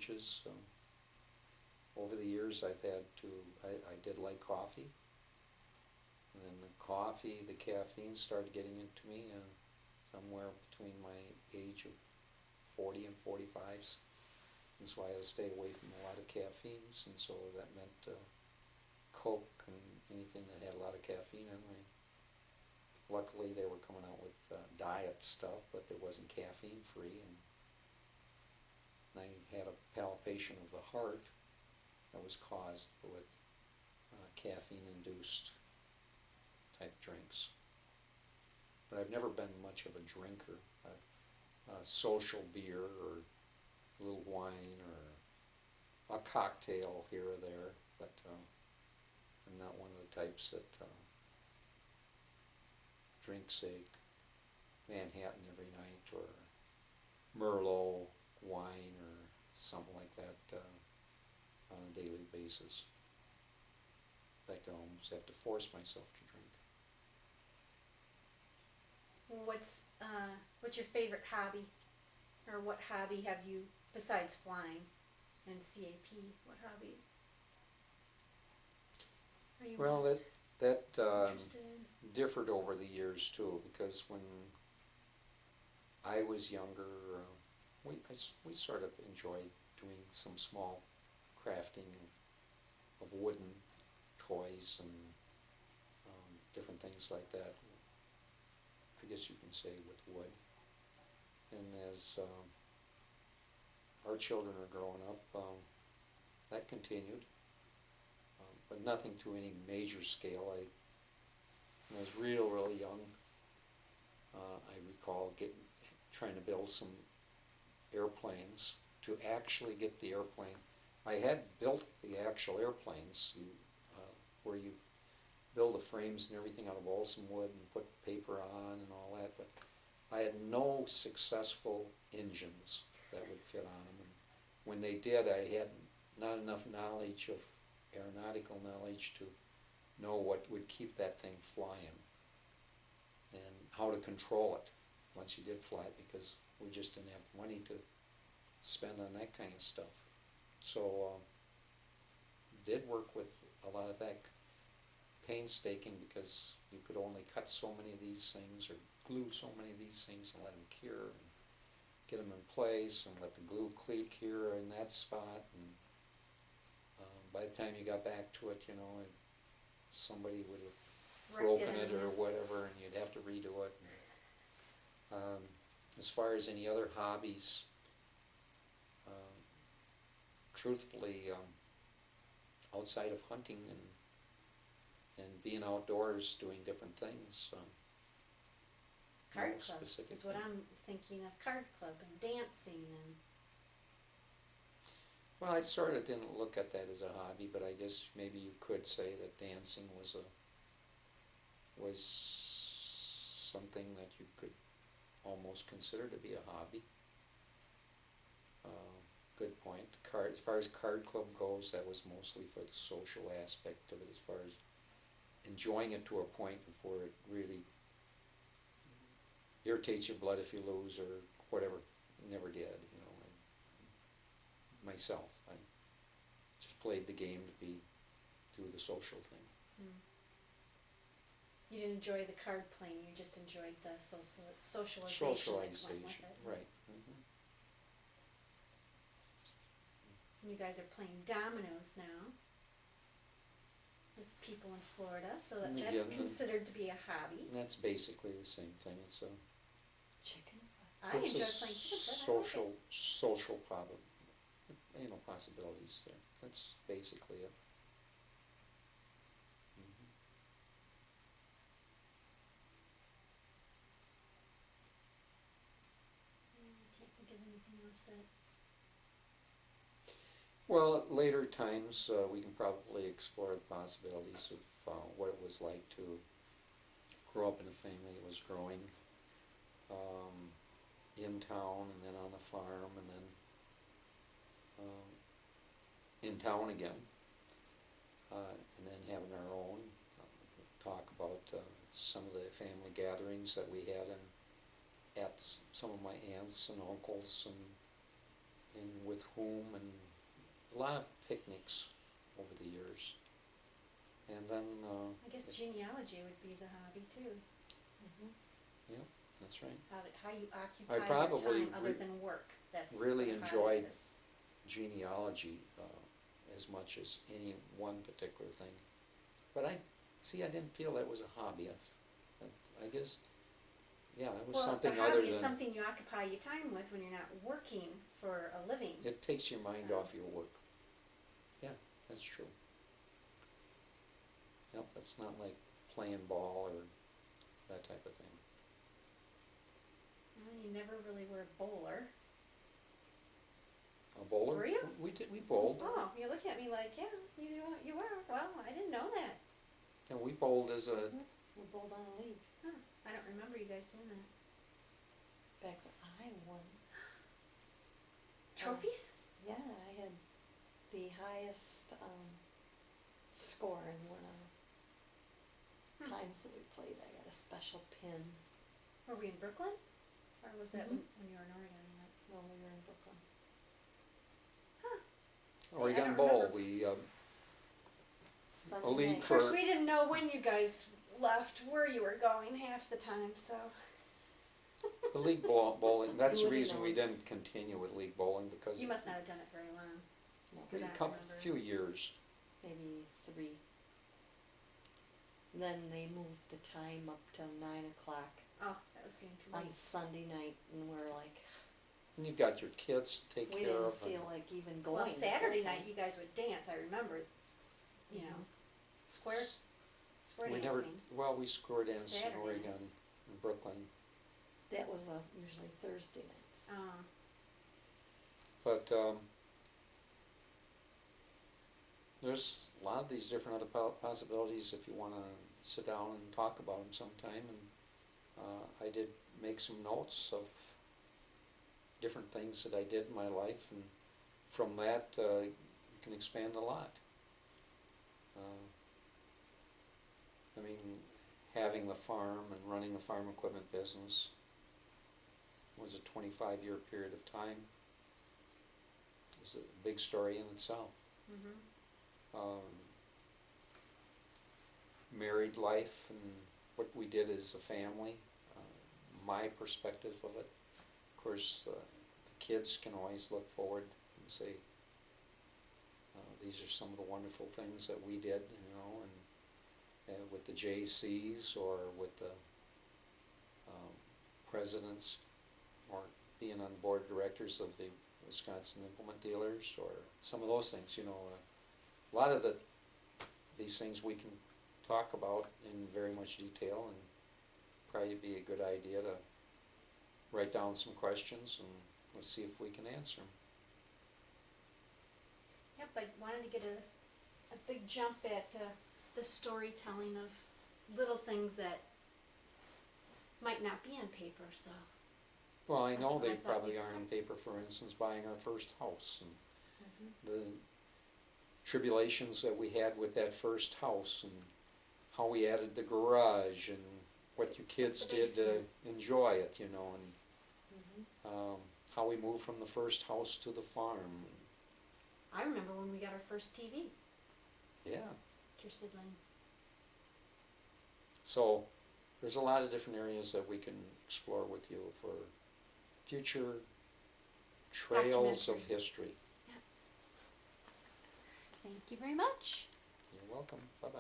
beverages. Over the years, I did like coffee. And then the coffee, the caffeine started getting into me somewhere between my age of 40 and 45s. And so I had to stay away from a lot of caffeines, and so that meant Coke and anything that had a lot of caffeine in it. Luckily, they were coming out with diet stuff, but there wasn't caffeine free, and I had a palpitation of the heart that was caused with caffeine-induced type drinks. But I've never been much of a drinker. Social beer or a little wine or a cocktail here or there, but I'm not one of the types that drinks, say, Manhattan every night or Merlot wine or something like that on a daily basis. In fact, I almost have to force myself to drink. What's your favorite hobby, or what hobby have you besides flying and CAP? What hobby are you most that interested in? differed over the years too, because when I was younger, we sort of enjoyed doing some small crafting of wooden toys and different things like that. I guess you can say with wood. And as our children are growing up, that continued, but nothing to any major scale. When I was real young, I recall trying to build some airplanes. To actually get the airplane, I had built the actual airplanes, where you build the frames and everything out of balsam wood and put paper on and all that, but I had no successful engines that would fit on them. And when they did, I had not enough knowledge of aeronautical knowledge to know what would keep that thing flying and how to control it once you did fly it, because we just didn't have the money to spend on that kind of stuff. So did work with a lot of that painstaking, because you could only cut so many of these things or glue so many of these things and let them cure and get them in place and let the glue cure in that spot. And by the time you got back to it, somebody would have broken it or whatever, and you'd have to redo it. And, as far as any other hobbies, truthfully, outside of hunting and being outdoors doing different things. Card club is what I'm thinking of. Card club and dancing and. Well, I sort of didn't look at that as a hobby, but I guess maybe you could say that dancing was something that you could almost consider to be a hobby. Good point. As far as card club goes, that was mostly for the social aspect of it, as far as enjoying it to a point before it really irritates your blood if you lose or whatever. Never did, myself. I just played the game to do the social thing. You didn't enjoy the card playing, you just enjoyed the socialization. Right. You guys are playing dominoes now with people in Florida, so that's considered to be a hobby. And that's basically the same thing. It's chicken fry. I enjoy playing chicken fry. Social problem. Possibilities there. That's basically it. I can't think of anything else that. Well, at later times, we can probably explore the possibilities of what it was like to grow up in a family that was growing in town and then on the farm and then in town again, and then having our own. Talk about some of the family gatherings that we had at some of my aunts and uncles and and with whom, and a lot of picnics over the years. And then, I guess genealogy would be the hobby too. yeah, that's right. How you I occupy probably your time other than work. That's really what a hobby enjoyed is. genealogy as much as any one particular thing. But I didn't feel that was a hobby. I guess, yeah, it was something a other hobby is than, something you occupy your time with when you're not working for a living. it takes your mind So. off your work. Yeah, that's true. Yep, that's not like playing ball or that type of thing. Well, you never really were a bowler. A bowler? Were you? We bowled. Oh, you're looking at me like, yeah, you were. Well, I didn't know that. And we bowled as a, We bowled on a league Huh. I don't remember you guys doing that. back when I won. Trophies? Yeah, I had the highest score in one of the times that we played. I got a special pin. Were we in Brooklyn? Or was that Mhm. when you were in Oregon? Well, we were in Brooklyn. Oregon don't Bowl. remember. We, Sunday league night. Of course, For- we didn't know when you guys left, where you were going half the time, so. the league bowling, that's the Wouldn't reason know. we didn't continue with league bowling, because You must not have done it very long. No, Because I a don't couple, remember. few years. maybe 3. Then they moved the time up till 9:00 Oh, that was getting too on late. Sunday night, and we're like, And you've got your kids to take we care didn't of. feel like even going. Well, at Saturday that night time. you guys would dance. I remember, you know, square We dancing. never, well, we scored in Saturday Oregon, nights. in Brooklyn. That was usually Thursday nights. But there's a lot of these different other possibilities if you want to sit down and talk about them sometime. And I did make some notes of different things that I did in my life, and from that you can expand a lot. I mean, having the farm and running the farm equipment business was a 25-year period of time. It was a big story in itself. Married life and what we did as a family, my perspective of it. Of course, the kids can always look forward and say, these are some of the wonderful things that we did, you know, and with the JCs or with the presidents, or being on board of directors of the Wisconsin Implement Dealers, or some of those things, you know. A lot of these things we can talk about in very much detail, and probably be a good idea to write down some questions and let's see if we can answer them. Yep, I wanted to get a big jump at the storytelling of little things that might not be on paper, so. Well, I That's know what they I thought probably you'd are on say. paper, for instance, buying our first house, and Mm-hmm. the tribulations that we had with that first house, and how we added the garage, and what you kids the did to basement. enjoy it, you know, and Mm-hmm. how we moved from the first house to the farm. I remember when we got our first TV, Yeah, Kirsten Lynn. so there's a lot of different areas that we can explore with you for future trails of Documentaries. history. Thank you very much. You're welcome. Bye-bye.